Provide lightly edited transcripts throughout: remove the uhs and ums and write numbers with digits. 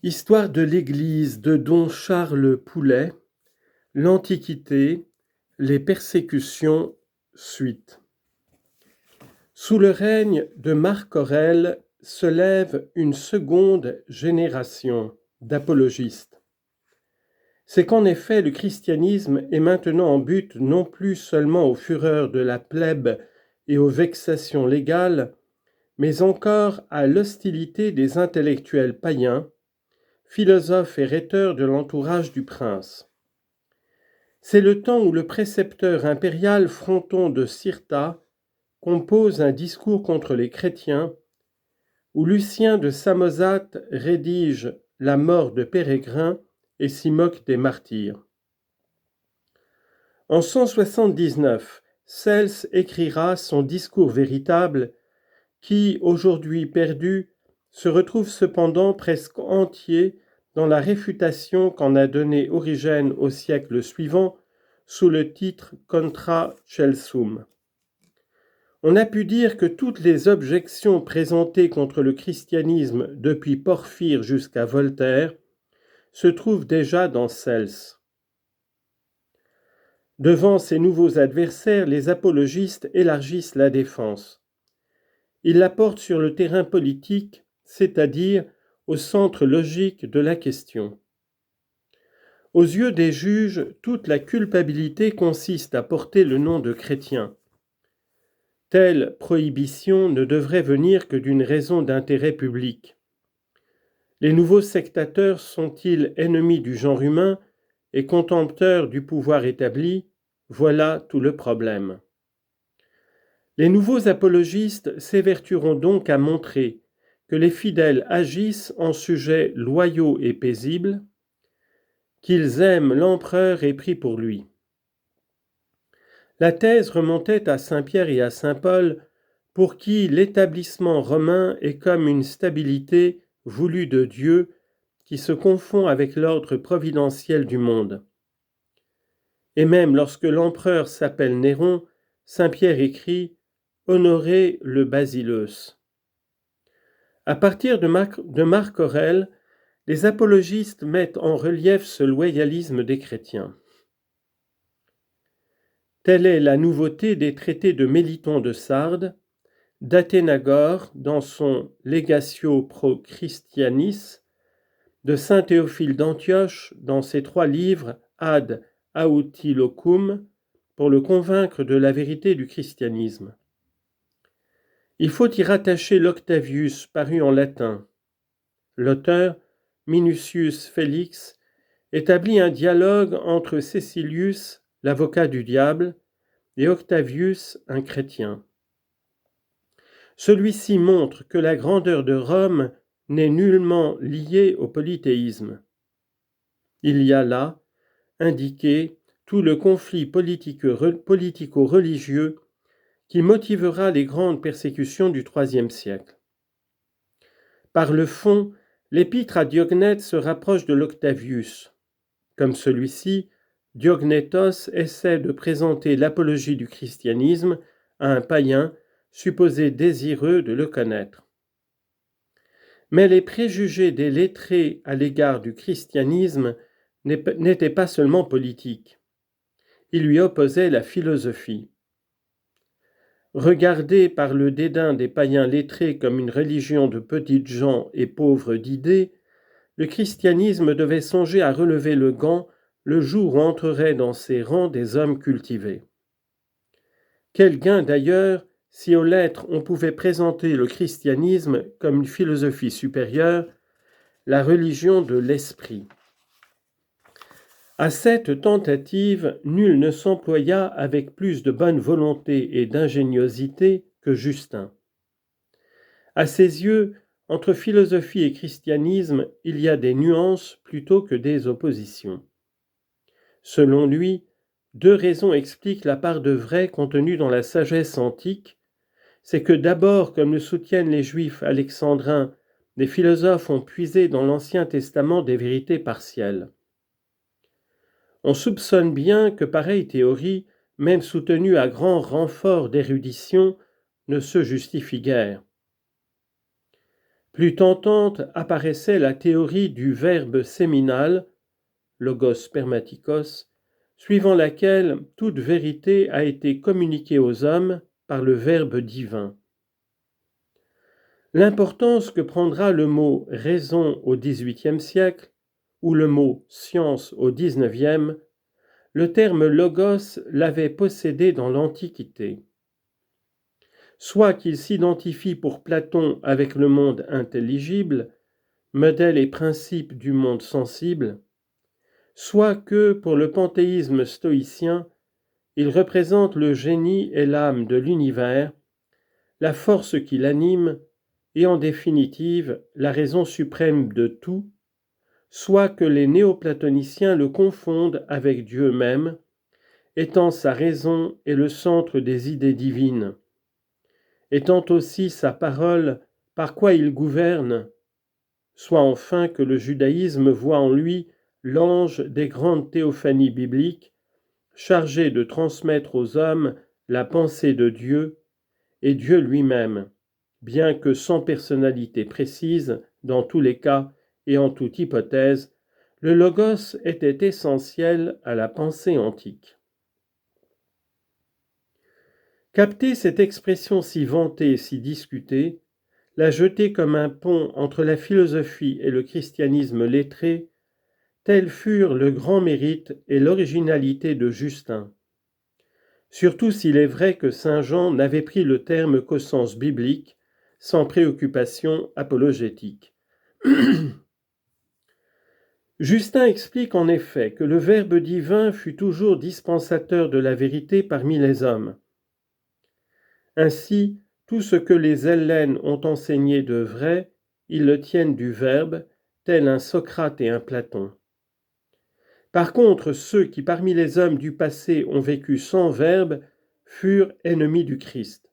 Histoire de l'Église de Don Charles Poulet, l'Antiquité, les persécutions, suite. Sous le règne de Marc Aurèle se lève une seconde génération d'apologistes. C'est qu'en effet le christianisme est maintenant en butte non plus seulement aux fureurs de la plèbe et aux vexations légales, mais encore à l'hostilité des intellectuels païens, philosophes et rhéteurs de l'entourage du prince. C'est le temps où le précepteur impérial Fronton de Cirta compose un discours contre les chrétiens, où Lucien de Samosate rédige la mort de Pérégrin et s'y moque des martyrs. En 179, Cels écrira son discours véritable qui, aujourd'hui perdu, se retrouve cependant presque entier dans la réfutation qu'en a donnée Origène au siècle suivant sous le titre Contra Celsum. On a pu dire que toutes les objections présentées contre le christianisme depuis Porphyre jusqu'à Voltaire se trouvent déjà dans Cels. Devant ces nouveaux adversaires, les apologistes élargissent la défense. Ils la portent sur le terrain politique, c'est-à-dire au centre logique de la question. Aux yeux des juges, toute la culpabilité consiste à porter le nom de chrétien. Telle prohibition ne devrait venir que d'une raison d'intérêt public. Les nouveaux sectateurs sont-ils ennemis du genre humain et contempteurs du pouvoir établi? Voilà tout le problème. Les nouveaux apologistes s'évertueront donc à montrer que les fidèles agissent en sujets loyaux et paisibles, qu'ils aiment l'empereur et prient pour lui. La thèse remontait à saint Pierre et à saint Paul, pour qui l'établissement romain est comme une stabilité voulue de Dieu qui se confond avec l'ordre providentiel du monde. Et même lorsque l'empereur s'appelle Néron, saint Pierre écrit « Honorez le basileus ». À partir de Marc Aurèle, les apologistes mettent en relief ce loyalisme des chrétiens. Telle est la nouveauté des traités de Méliton de Sardes, d'Athénagore dans son Legatio pro Christianis, de saint Théophile d'Antioche dans ses 3 livres Ad Autylocum pour le convaincre de la vérité du christianisme. Il faut y rattacher l'Octavius paru en latin. L'auteur, Minucius Félix, établit un dialogue entre Cécilius, l'avocat du diable, et Octavius, un chrétien. Celui-ci montre que la grandeur de Rome n'est nullement liée au polythéisme. Il y a là indiqué tout le conflit politico-religieux qui motivera les grandes persécutions du IIIe siècle. Par le fond, l'épître à Diognète se rapproche de l'Octavius. Comme celui-ci, Diognétos essaie de présenter l'apologie du christianisme à un païen supposé désireux de le connaître. Mais les préjugés des lettrés à l'égard du christianisme n'étaient pas seulement politiques. Ils lui opposaient la philosophie. Regardé par le dédain des païens lettrés comme une religion de petites gens et pauvres d'idées, le christianisme devait songer à relever le gant le jour où entreraient dans ses rangs des hommes cultivés. Quel gain d'ailleurs si aux lettres on pouvait présenter le christianisme comme une philosophie supérieure, la religion de l'esprit. À cette tentative, nul ne s'employa avec plus de bonne volonté et d'ingéniosité que Justin. À ses yeux, entre philosophie et christianisme, il y a des nuances plutôt que des oppositions. Selon lui, 2 raisons expliquent la part de vrai contenue dans la sagesse antique. C'est que d'abord, comme le soutiennent les Juifs alexandrins, les philosophes ont puisé dans l'Ancien Testament des vérités partielles. On soupçonne bien que pareille théorie, même soutenue à grand renfort d'érudition, ne se justifie guère. Plus tentante apparaissait la théorie du verbe séminal, logos spermatikos, suivant laquelle toute vérité a été communiquée aux hommes par le Verbe divin. L'importance que prendra le mot raison au XVIIIe siècle ou le mot science au XIXe, le terme logos l'avait possédé dans l'Antiquité. Soit qu'il s'identifie pour Platon avec le monde intelligible, modèle et principe du monde sensible, soit que, pour le panthéisme stoïcien, il représente le génie et l'âme de l'univers, la force qui l'anime et en définitive la raison suprême de tout, soit que les néoplatoniciens le confondent avec Dieu même, étant sa raison et le centre des idées divines, étant aussi sa parole par quoi il gouverne, soit enfin que le judaïsme voit en lui l'ange des grandes théophanies bibliques, chargé de transmettre aux hommes la pensée de Dieu et Dieu lui-même, bien que sans personnalité précise, dans tous les cas et en toute hypothèse, le logos était essentiel à la pensée antique. Capter cette expression si vantée et si discutée, la jeter comme un pont entre la philosophie et le christianisme lettré, tels furent le grand mérite et l'originalité de Justin. Surtout s'il est vrai que saint Jean n'avait pris le terme qu'au sens biblique, sans préoccupation apologétique. Justin explique en effet que le Verbe divin fut toujours dispensateur de la vérité parmi les hommes. Ainsi, tout ce que les Hellènes ont enseigné de vrai, ils le tiennent du Verbe, tel un Socrate et un Platon. Par contre, ceux qui parmi les hommes du passé ont vécu sans Verbe furent ennemis du Christ.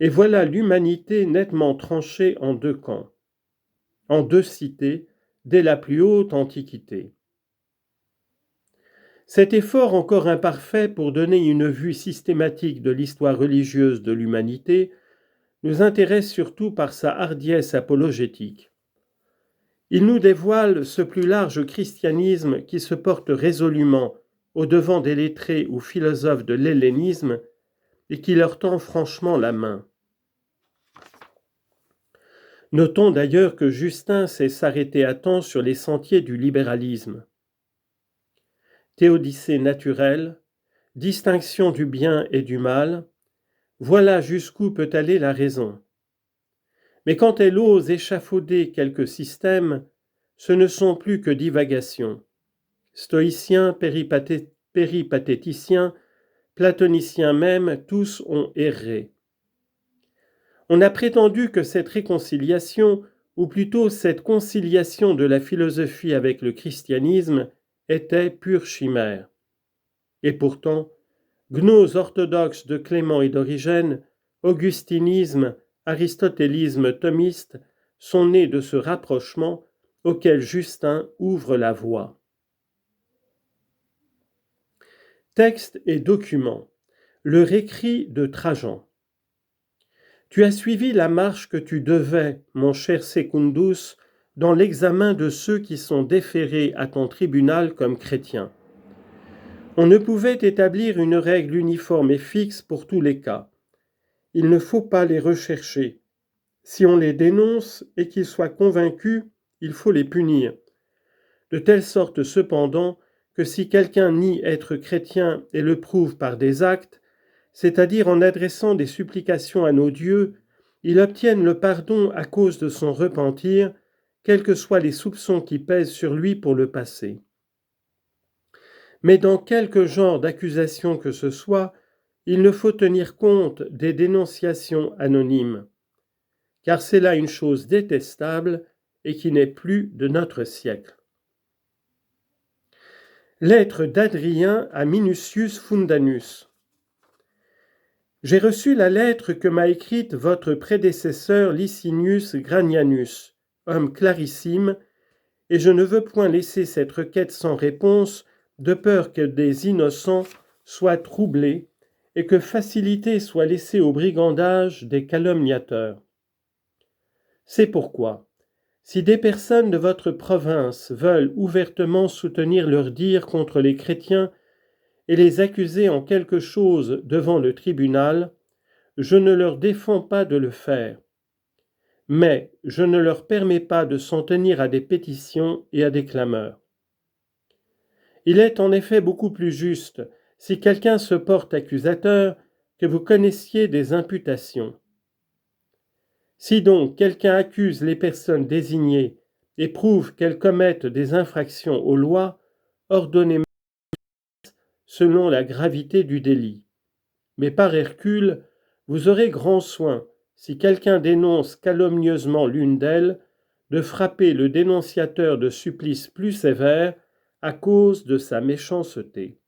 Et voilà l'humanité nettement tranchée en deux camps, en deux cités, dès la plus haute antiquité. Cet effort encore imparfait pour donner une vue systématique de l'histoire religieuse de l'humanité nous intéresse surtout par sa hardiesse apologétique. Il nous dévoile ce plus large christianisme qui se porte résolument au-devant des lettrés ou philosophes de l'hellénisme et qui leur tend franchement la main. Notons d'ailleurs que Justin sait s'arrêter à temps sur les sentiers du libéralisme. Théodicée naturelle, distinction du bien et du mal, voilà jusqu'où peut aller la raison. Mais quand elle ose échafauder quelques systèmes, ce ne sont plus que divagations. Stoïciens, péripatéticiens, platoniciens même, tous ont erré. On a prétendu que cette réconciliation, ou plutôt cette conciliation de la philosophie avec le christianisme, était pure chimère. Et pourtant, gnose orthodoxe de Clément et d'Origène, augustinisme, aristotélisme thomiste sont nés de ce rapprochement auquel Justin ouvre la voie. Texte et documents. Le récrit de Trajan. Tu as suivi la marche que tu devais, mon cher Secundus, dans l'examen de ceux qui sont déférés à ton tribunal comme chrétiens. On ne pouvait établir une règle uniforme et fixe pour tous les cas. Il ne faut pas les rechercher. Si on les dénonce et qu'ils soient convaincus, il faut les punir. De telle sorte cependant que si quelqu'un nie être chrétien et le prouve par des actes, c'est-à-dire en adressant des supplications à nos dieux, il obtienne le pardon à cause de son repentir, quels que soient les soupçons qui pèsent sur lui pour le passé. Mais dans quelque genre d'accusation que ce soit, il ne faut tenir compte des dénonciations anonymes, car c'est là une chose détestable et qui n'est plus de notre siècle. Lettre d'Adrien à Minucius Fundanus. J'ai reçu la lettre que m'a écrite votre prédécesseur Licinius Granianus, homme clarissime, et je ne veux point laisser cette requête sans réponse, de peur que des innocents soient troublés et que facilité soit laissée au brigandage des calomniateurs. C'est pourquoi, si des personnes de votre province veulent ouvertement soutenir leurs dires contre les chrétiens et les accuser en quelque chose devant le tribunal, je ne leur défends pas de le faire, mais je ne leur permets pas de s'en tenir à des pétitions et à des clameurs. Il est en effet beaucoup plus juste, si quelqu'un se porte accusateur, que vous connaissiez des imputations. Si donc quelqu'un accuse les personnes désignées et prouve qu'elles commettent des infractions aux lois, ordonnez-moi selon la gravité du délit. Mais par Hercule, vous aurez grand soin, si quelqu'un dénonce calomnieusement l'une d'elles, de frapper le dénonciateur de supplices plus sévères à cause de sa méchanceté.